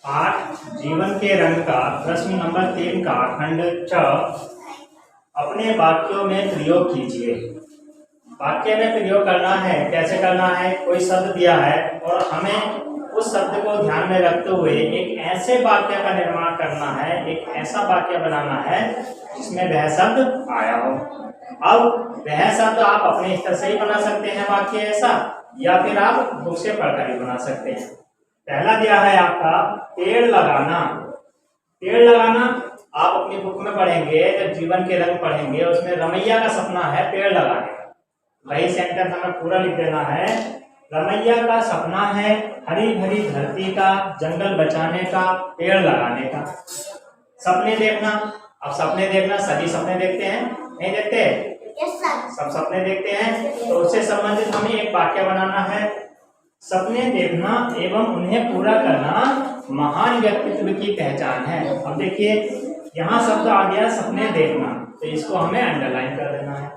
पाठ जीवन के रंग का प्रश्न नंबर 3 का खंड 6 अपने वाक्यों में प्रयोग कीजिए। वाक्य में प्रयोग करना है। कैसे करना है? कोई शब्द दिया है और हमें उस शब्द को ध्यान में रखते हुए एक ऐसे वाक्य का निर्माण करना है, एक ऐसा वाक्य बनाना है जिसमें वह शब्द आया हो। अब वह शब्द आप अपने स्तर से ही बना सकते हैं वाक्य ऐसा, या फिर आप बुक से पढ़कर ही बना सकते हैं। पहला दिया है आपका पेड़ लगाना। पेड़ लगाना आप अपनी बुक में पढ़ेंगे, जब जीवन के रंग पढ़ेंगे उसमें रमैया का सपना है पेड़ लगाने का। वही सेंटेंस हमें पूरा लिख देना है। रमैया का सपना है हरी भरी धरती का, जंगल बचाने का, पेड़ लगाने का। सपने देखना। अब सपने देखना, सभी सपने देखते हैं? नहीं देखते? सब सपने देखते हैं। तो उससे संबंधित हमें एक वाक्य बनाना है। सपने देखना एवं उन्हें पूरा करना महान व्यक्तित्व की पहचान है। अब देखिए यहाँ शब्द आ गया सपने देखना, तो इसको हमें अंडरलाइन कर देना है।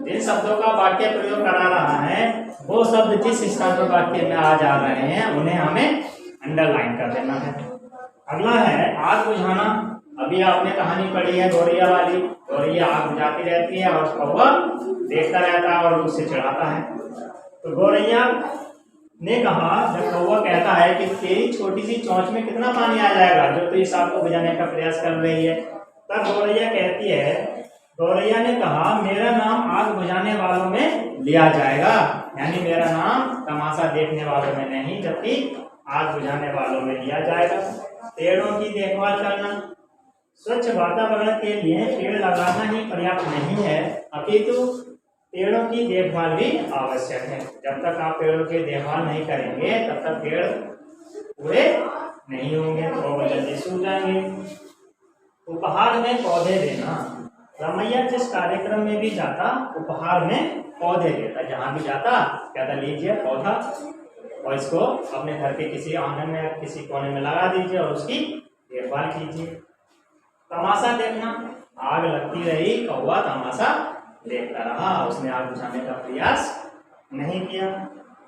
जिन शब्दों का वाक्य प्रयोग करा रहा है वो शब्द जिस स्थान पर वाक्य में आ जा रहे हैं उन्हें हमें अंडरलाइन कर देना है। अगला है आग बुझाना। अभी आपने कहानी पढ़ी है गौरैया वाली। गौरैया आग बुझाती रहती है और कौवा देखता रहता है और उससे चिढ़ाता है। तो गौरैया ने कहा, जब कौवा कहता है कि तेरी छोटी सी चोंच में कितना पानी आ जाएगा जो तू इस आग को बुझाने का प्रयास कर रही है, तब गौरैया कहती है, गौरैया ने कहा मेरा नाम आग बुझाने वालों में लिया जाएगा, यानी मेरा नाम तमाशा देखने वालों में नहीं जबकि आग बुझाने वालों में लिया जाएगा। पेड़ों की देखभाल करना। स्वच्छ वातावरण के लिए पेड़ लगाना ही पर्याप्त नहीं है, अपितु पेड़ों की देखभाल भी आवश्यक है। जब तक आप पेड़ों की देखभाल नहीं करेंगे तब तक पेड़ पूरे नहीं होंगे और वो जल्दी सूख जाएंगे। उपहार में पौधे देना। रमैया जिस कार्यक्रम में भी जाता उपहार में पौधे देता। जहाँ भी जाता कहता लीजिए पौधा और इसको अपने घर के किसी आंगन में किसी कोने में लगा दीजिए और उसकी देखभाल कीजिए। तमाशा देखना। आग लगती रही, कौवा तमाशा देखता रहा, उसने आग बुझाने का प्रयास नहीं किया।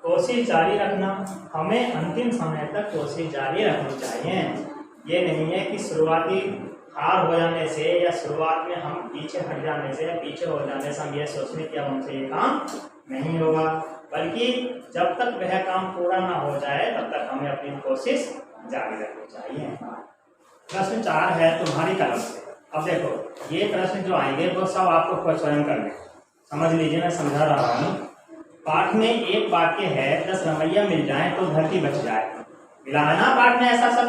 कोशिश जारी रखना। हमें अंतिम समय तक कोशिश जारी रखनी चाहिए। ये नहीं है कि शुरुआती हार हो जाने से या शुरुआत में हम पीछे हट जाने से, पीछे हो जाने से हम ये सोचने कि अब हमसे ये काम नहीं होगा, बल्कि जब तक वह काम पूरा ना हो जाए तब तक हमें अपनी कोशिश जारी रखनी चाहिए। प्रश्न 4 है तुम्हारी कलम से। अब देखो ये प्रश्न जो आएंगे वो सब आपको स्वयं करने। समझ लीजिए, मैं समझा रहा हूँ। पाठ में एक वाक्य है 10 रमैया मिल जाए तो धरती बच जाए। मिला है ना पाठ में ऐसा सब?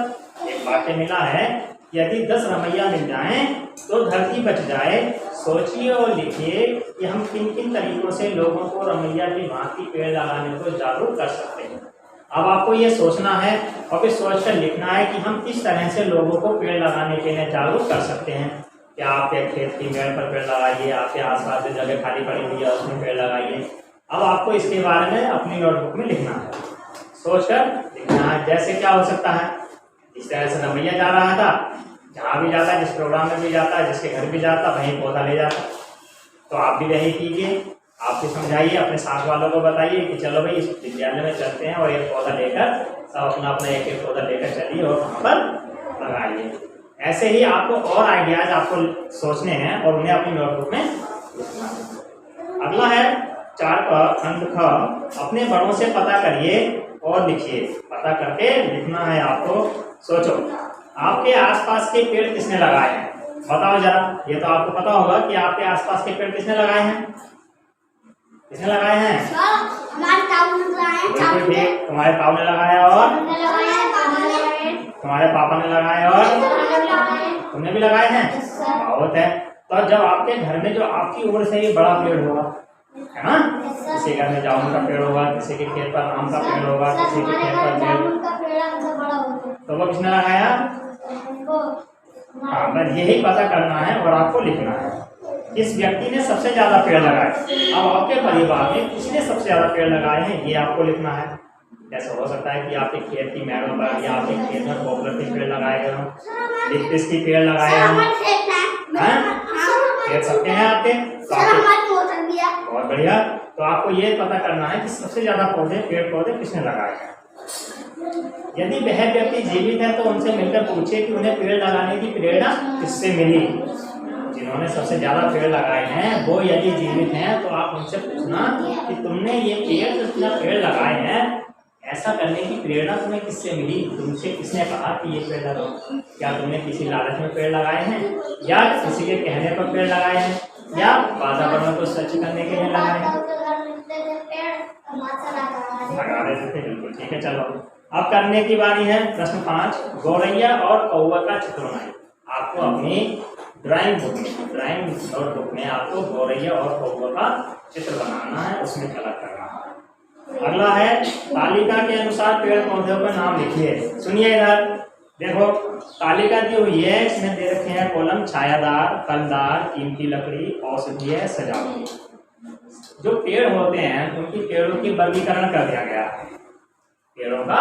एक वाक्य मिला है, यदि 10 रमैया मिल जाएं तो धरती बच जाए। सोचिए और लिखिए कि हम किन किन तरीकों से लोगों को रमैया की भांति पेड़ लगाने को जागरूक कर सकते हैं। अब आपको ये सोचना है और फिर सोचकर लिखना है कि हम किस तरह से लोगों को पेड़ लगाने के लिए जागरूक कर सकते हैं। क्या आपके खेत की मेड़ पर पेड़ लगाइए, आपके आसपास जो जगह खाली पड़ी हुई है उसमें पेड़ लगाइए। अब आपको इसके बारे में अपनी नोटबुक में लिखना है, सोचकर लिखना है। जैसे क्या हो सकता है, इस तरह से रमैया जा रहा था, जहाँ भी जाता है, जिस प्रोग्राम में भी जाता है, जिसके घर भी जाता वहीं पौधा ले जाता। तो आप भी यही कीजिए, आप भी समझाइए, अपने साथ वालों को बताइए कि चलो भाई इस विद्यालय में चलते हैं और एक पौधा लेकर सब अपना अपना एक एक पौधा लेकर चलिए और वहाँ पर लगाइए। ऐसे ही आपको और आइडियाज आपको सोचने हैं और उन्हें अपनी नोटबुक में लिखना है। अगला है 4 का खंड ख, अपने बड़ों से पता करिए और लिखिए। पता करके लिखना है आपको। सोचो आपके आसपास के पेड़ किसने लगाए हैं, बताओ जरा। ये तो आपको पता होगा कि आपके आसपास के पेड़ किसने लगाए हैं। किसने लगाए हैं? हमारे ताऊ ने लगाए। ठीक, तुम्हारे ताऊ ने लगाया और तुम्हारे पापा ने लगाए और तुमने भी लगाए हैं। बहुत है। तो जब आपके घर में जो आपकी ओर से ही बड़ा पेड़ होगा, है ना, किसी घर में जामुन का पेड़ होगा, किसी के खेत पर आम का पेड़ होगा, किसी के खेत पर तो वो किसने लगाया? हाँ, बस यही पता करना है और आपको लिखना है किस व्यक्ति ने सबसे ज्यादा पेड़ लगाए। अब आपके परिवार में किसने सबसे ज्यादा पेड़ लगाए हैं ये आपको लिखना है। ऐसा हो सकता है कि आपके खेत की मेड़ों पर या आपके खेत में पॉपुलर के पेड़ लगाए गए हों, लिप्टिस की पेड़ लगाए हों, पेड़ सबके हैं आपके? तो सर हमारी मोटर भी है। बहुत बढ़िया। तो आपको ये पता करना है कि सबसे ज्यादा पेड़ पौधे किसने लगाए हैं। यदि वह व्यक्ति जीवित है तो उनसे मिलकर पूछे कि उन्हें पेड़ लगाने की प्रेरणा किससे मिली। जिन्होंने सबसे ज्यादा पेड़ लगाए हैं वो यदि जीवित हैं तो आप उनसे पूछना कि तुमने ये पेड़ लगाए हैं, ऐसा करने की प्रेरणा तुम्हें किससे मिली, तुमसे किसने कहा कि ये पेड़ लगाओ। क्या तुमने किसी लालच में पेड़ लगाए हैं, या किसी के कहने पर पेड़ लगाए हैं, या वातावरण को स्वच्छ करने के लिए लगाए हैं? लगा देते थे, बिल्कुल ठीक है। चलो अब करने की बारी है। प्रश्न 5, गौरैया और कौवा का चित्र बनाइए। आपको अपनी ड्राइंग नोटबुक में आपको गौरैया और कौवा का चित्र बनाना है, उसमें कलर करना है। अगला है तालिका के अनुसार पेड़ पौधों का नाम लिखिए। सुनिए इधर देखो, तालिका दी हुई है, इसमें दे रखे हैं कॉलम छायादार, फलदार, कीमती लकड़ी, औषधीय, सजावटी। जो पेड़ होते हैं उनकी पेड़ों की वर्गीकरण कर दिया गया है। पेड़ों का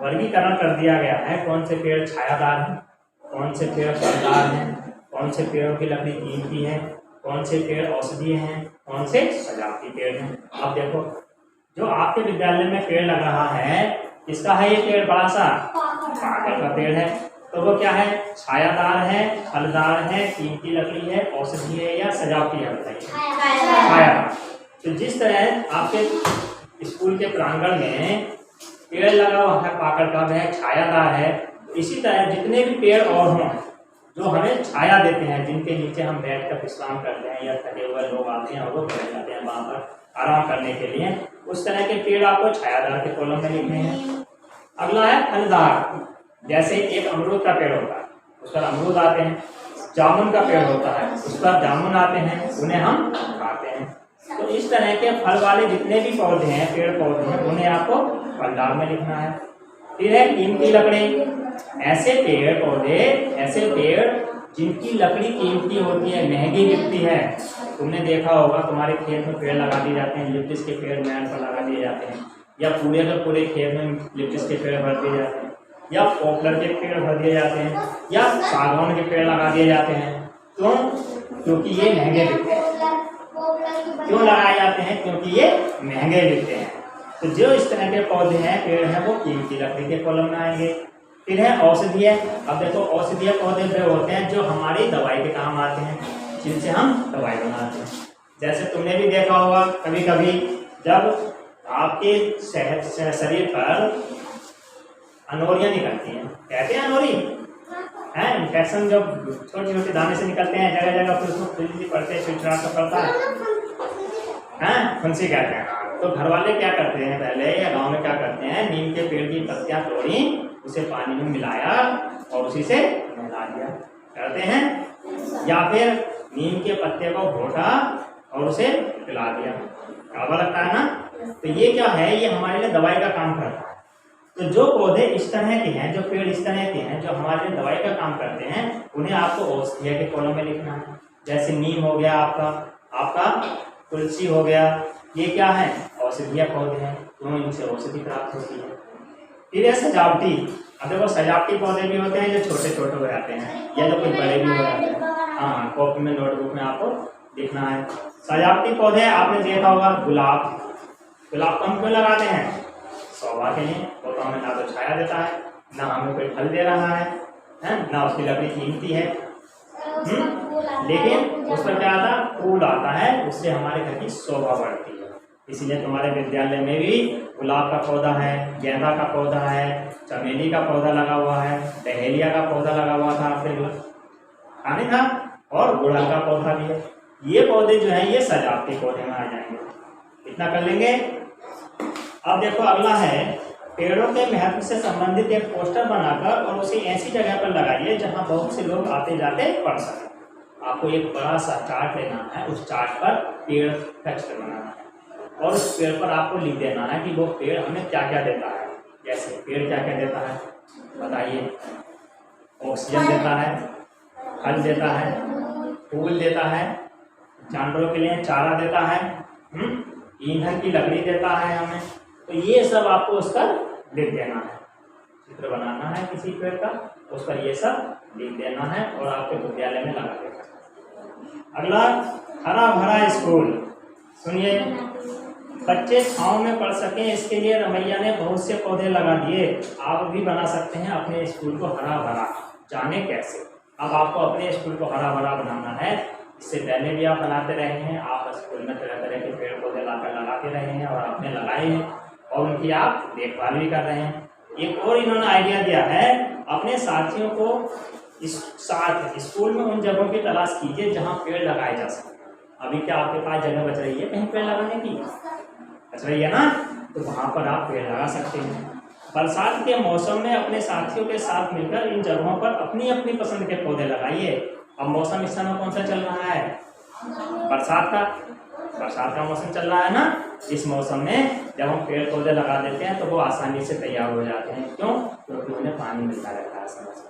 वर्गीकरण कर दिया गया है, कौन से पेड़ छायादार हैं, कौन से पेड़ फलदार हैं, कौन से पेड़ों की लकड़ी कीमती है, कौन से पेड़ औषधीय हैं, कौन से सजावटी पेड़ हैं। अब देखो, जो आपके विद्यालय में पेड़ लग रहा है, किसका है ये पेड़? बड़ा सा पाकड़ का पेड़ है। तो वो क्या है? छायादार है, फलदार है, कीमती लकड़ी है, औषधीय है, या सजावटी है? बताइए। छायादार। तो जिस तरह आपके स्कूल के प्रांगण में पेड़ लगा हुआ है पाकड़ का, वह छायादार है, इसी तरह जितने भी पेड़ और हों जो हमें छाया देते हैं, जिनके नीचे हम बैठकर विश्राम करते हैं, या थके हुए लोग आते हैं और वो बैठ जाते हैं वहाँ पर आराम करने के लिए, उस तरह के पेड़ आपको छायादार के कॉलम में लिखने हैं। अगला है फलदार। जैसे एक अमरूद का पेड़ होता है, उस पर अमरूद आते हैं। जामुन का पेड़ होता है, उस पर जामुन आते हैं, उन्हें हम खाते हैं। तो इस तरह के फल वाले जितने भी पौधे हैं, पेड़ पौधे हैं, उन्हें आपको फलदार में लिखना है। फिर है कीमती लकड़ी। ऐसे पेड़ जिनकी लकड़ी कीमती होती है, महंगी बिकती है। तुमने देखा होगा तुम्हारे खेत में पेड़ लगा दिए जाते हैं, लिप्टिस के पेड़ मैन पर लगा दिए जाते हैं, या पूरे के पूरे खेत में लिप्टिस के पेड़ भर दिए जाते हैं, या पॉपुलर के पेड़ भर दिए जाते हैं, या सागवान के पेड़ लगा दिए जाते हैं। क्यों? क्योंकि ये महंगे बिकते हैं। क्यों लगाए जाते हैं? क्योंकि ये महंगे बिकते हैं। तो जो इस तरह के पौधे हैं, पेड़ हैं, वो कीमती लकड़ी के कॉलम में आएंगे। फिर है औषधीय। अब देखो, औषधीय पौधे वे होते हैं जो हमारी दवाई के काम आते हैं, जिनसे हम दवाई बनाते हैं। जैसे तुमने भी देखा होगा कभी कभी, जब आपके शरीर पर अनोरियाँ निकलती हैं, कहते हैं अनोरी है, इन्फेक्शन जब छोटे छोटे दाने से निकलते हैं जगह जगह, फिर उसमें खुजली पड़ते हैं, चिड़चिड़ाहट सा पड़ता है, फुंसी कहते हैं। तो घर वाले क्या करते हैं पहले, या गांव में क्या करते हैं, नीम के पेड़ की पत्तियां तोड़ी, उसे पानी में मिलाया और उसी से नहला दिया करते हैं, या फिर नीम के पत्ते को घोटा और उसे पिला दिया। कड़वा लगता है ना। तो ये क्या है, ये हमारे लिए दवाई का काम करता है। तो जो पौधे इस तरह के हैं, जो पेड़ इस तरह के हैं, जो हमारे लिए दवाई का काम करते हैं, उन्हें आपको औषधीय के कॉलम में लिखना है। जैसे नीम हो गया, आपका तुलसी हो गया, ये क्या है? औषधीय पौधे हैं, तो इनसे औषधि प्राप्त होती है। फिर है सजावटी। अब देखो, सजावटी पौधे भी होते हैं जो छोटे छोटे हो जाते हैं, या तो कुछ बड़े भी हो जाते हैं। हाँ, कॉपी में नोटबुक में आपको लिखना है। सजावटी पौधे आपने देखा होगा, गुलाब को हम क्यों लगाते हैं? शोभा के लिए। वो तो हमें ना तो छाया देता है, ना हमें कोई फल दे रहा है, ना उसकी लकड़ी कीमती है, लेकिन उस पर क्या आता? फूल आता है, उससे हमारे घर की शोभा बढ़ती है। इसीलिए तुम्हारे विद्यालय में भी गुलाब का पौधा है, गेंदा का पौधा है, चमेली का पौधा लगा हुआ है, डहेलिया का पौधा लगा हुआ था, आपके था, और गुड़हल का पौधा भी है। ये पौधे जो हैं, ये सजावटी पौधे में आ जाएंगे। इतना कर लेंगे। अब देखो, अगला है पेड़ों के महत्व से संबंधित एक पोस्टर बनाकर और उसे ऐसी जगह पर लगाइए जहां बहुत से लोग आते जाते पढ़ सकें। आपको एक बड़ा सा चार्ट लेना है, उस चार्ट पर पेड़ का चित्र बनाना है, और उस पेड़ पर आपको लिख देना है कि वो पेड़ हमें क्या क्या देता है। जैसे पेड़ क्या क्या देता है बताइए? ऑक्सीजन देता है, फल देता है, फूल देता है, जानवरों के लिए चारा देता है, ईंधन की लकड़ी देता है हमें। तो ये सब आपको उस पर लिख देना है। चित्र बनाना है किसी पेड़ का, उस पर ये सब लिख देना है और आपके विद्यालय में लगा देना है। अगला, हरा भरा स्कूल। सुनिए, बच्चे छांव में पढ़ सकें इसके लिए रमैया ने बहुत से पौधे लगा दिए। आप भी बना सकते हैं अपने स्कूल को हरा भरा। जाने कैसे? अब आपको अपने स्कूल को हरा भरा बनाना है। इससे पहले भी आप बनाते रहे हैं, आप स्कूल में तरह तरह के पेड़ पौधे लाकर लगाते रहे हैं और आपने लगाए हैं और उनकी आप देखभाल भी कर रहे हैं। एक और इन्होंने आइडिया दिया है, अपने साथियों को साथ स्कूल में उन जगहों की तलाश कीजिए जहाँ पेड़ लगाए जा सकें। अभी क्या आपके पास जगह बच रही है कहीं पेड़ लगाने की? बच रही है ना? तो वहाँ पर आप पेड़ लगा सकते हैं। बरसात के मौसम में अपने साथियों के साथ मिलकर इन जगहों पर अपनी अपनी पसंद के पौधे लगाइए। अब मौसम इस समय कौन सा चल रहा है? बरसात का मौसम चल रहा है ना। इस मौसम में जब हम पेड़ पौधे लगा देते हैं तो वो आसानी से तैयार हो जाते हैं। क्यों? क्योंकि उन्हें पानी मिलता रहता है समय से।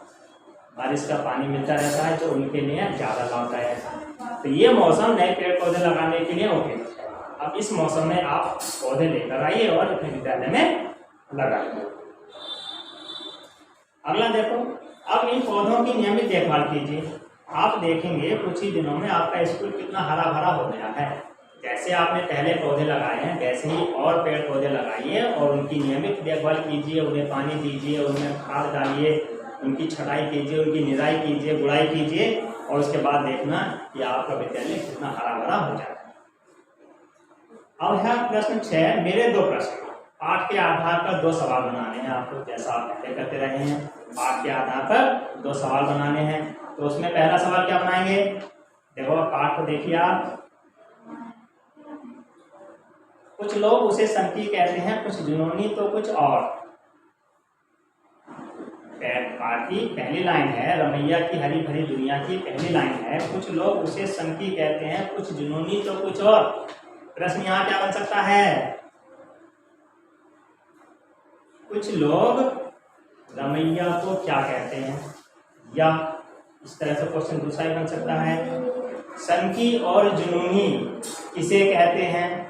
बारिश का पानी मिलता रहता है जो उनके लिए ज़्यादा लाभदायक है। तो ये मौसम नए पेड़ पौधे लगाने के लिए उपयुक्त है। अब इस मौसम में आप पौधे लेकर आइए और अपने विद्यालय में लगाइए। अगला देखो, अब इन पौधों की नियमित देखभाल कीजिए। आप देखेंगे कुछ ही दिनों में आपका स्कूल कितना हरा भरा हो गया है। जैसे आपने पहले पौधे लगाए हैं वैसे ही और पेड़ पौधे लगाइए और उनकी नियमित देखभाल कीजिए, उन्हें पानी दीजिए, उनमें खाद डालिए, उनकी छटाई कीजिए, उनकी निराई कीजिए, गुड़ाई कीजिए और उसके बाद देखना कि आपका विद्यालय कितना हरा भरा हो जाए। अब है प्रश्न 6, मेरे 2 प्रश्न। पाठ के आधार पर 2 सवाल बनाने हैं आपको, जैसा आप पहले करते रहे हैं। पाठ के आधार पर 2 सवाल बनाने हैं। तो उसमें पहला सवाल क्या बनाएंगे? देखो पाठ को देखिए आप। कुछ लोग उसे संकी कहते हैं, कुछ जुनूनी तो कुछ और। पाठ की पहली लाइन है, रमैया की हरी भरी दुनिया की पहली लाइन है, कुछ लोग उसे संकी कहते हैं, कुछ जुनूनी तो कुछ और। प्रश्न यहाँ क्या बन सकता है? कुछ लोग रमैया को क्या कहते हैं, या इस तरह से क्वेश्चन दूसरा ही बन सकता है, संकी और जुनूनी किसे कहते हैं।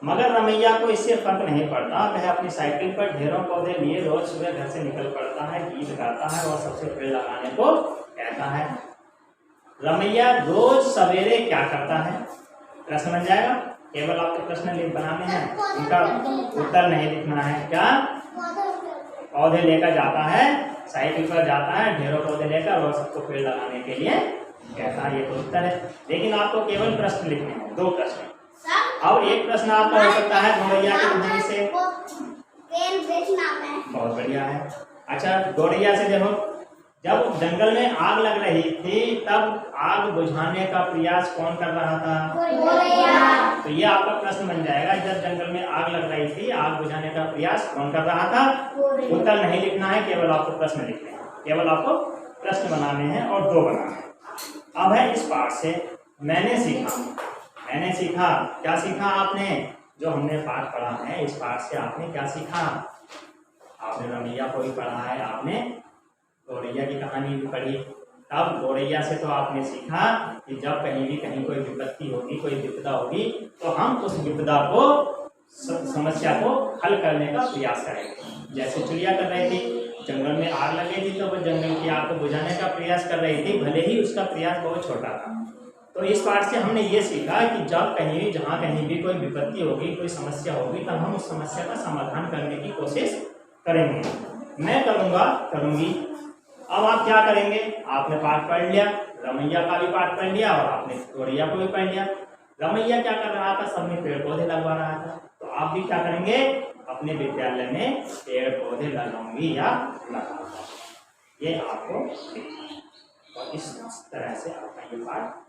मगर रमैया को इससे फर्क नहीं पड़ता। वह अपनी साइकिल पर ढेरों पौधे लिए रोज सुबह घर से निकल पड़ता है, गीत गाता है और सबसे पेड़ लगाने को कहता है। रमैया रोज सवेरे क्या करता है? प्रश्न बन जाएगा। केवल आपको प्रश्न बनाने हैं, उनका उत्तर नहीं लिखना है। क्या? पौधे लेकर जाता है, साइकिल पर जाता है, ढेरों पौधे लेकर और सबको पेड़ लगाने के लिए कहता है। ये तो उत्तर है, लेकिन आपको केवल प्रश्न लिखने हैं, 2 प्रश्न। अब एक प्रश्न आपका हो सकता है गौरैया की कहानी से। बहुत बढ़िया है। अच्छा, गौरैया से देखो, जब जंगल में आग लग रही थी तब आग बुझाने का प्रयास कौन कर रहा था? गौरैया। तो ये आपका प्रश्न बन जाएगा, जब जंगल में आग लग रही थी आग बुझाने का प्रयास कौन कर रहा था? उत्तर नहीं लिखना है, केवल आपको प्रश्न लिखने हैं। केवल आपको प्रश्न बनाने हैं और 2 बनाने हैं। अब है इस पाठ से मैंने सीखा। क्या सीखा आपने? जो हमने पाठ पढ़ा है, इस पाठ से आपने क्या सीखा? आपने रमैया को भी पढ़ा है, आपने गौरैया की कहानी भी पढ़ी। तब गौरैया से तो आपने सीखा कि जब कहीं कोई विपत्ति होगी, कोई विपदा होगी, तो हम उस विपदा को, समस्या को हल करने का प्रयास करेंगे। जैसे चिड़िया कर रही थी, जंगल में आग लगी थी तो वो जंगल की आग को बुझाने का प्रयास कर रही थी, भले ही उसका प्रयास बहुत छोटा था। तो इस पाठ से हमने ये सीखा कि जब जहाँ कहीं भी कोई विपत्ति होगी, कोई समस्या होगी, तब हम उस समस्या का समाधान करने की कोशिश करेंगे। मैं करूँगी। अब आप क्या करेंगे? आपने पाठ पढ़ लिया, रमैया का भी पाठ पढ़ लिया और आपने गौरैया को भी पढ़ लिया। रमैया क्या कर रहा था? सबने पेड़ पौधे लगवा रहा था। तो आप भी क्या करेंगे? अपने विद्यालय में पेड़ पौधे लगाऊंगी या लगाऊंगा, ये आपको और इस तरह से आपका ये पाठ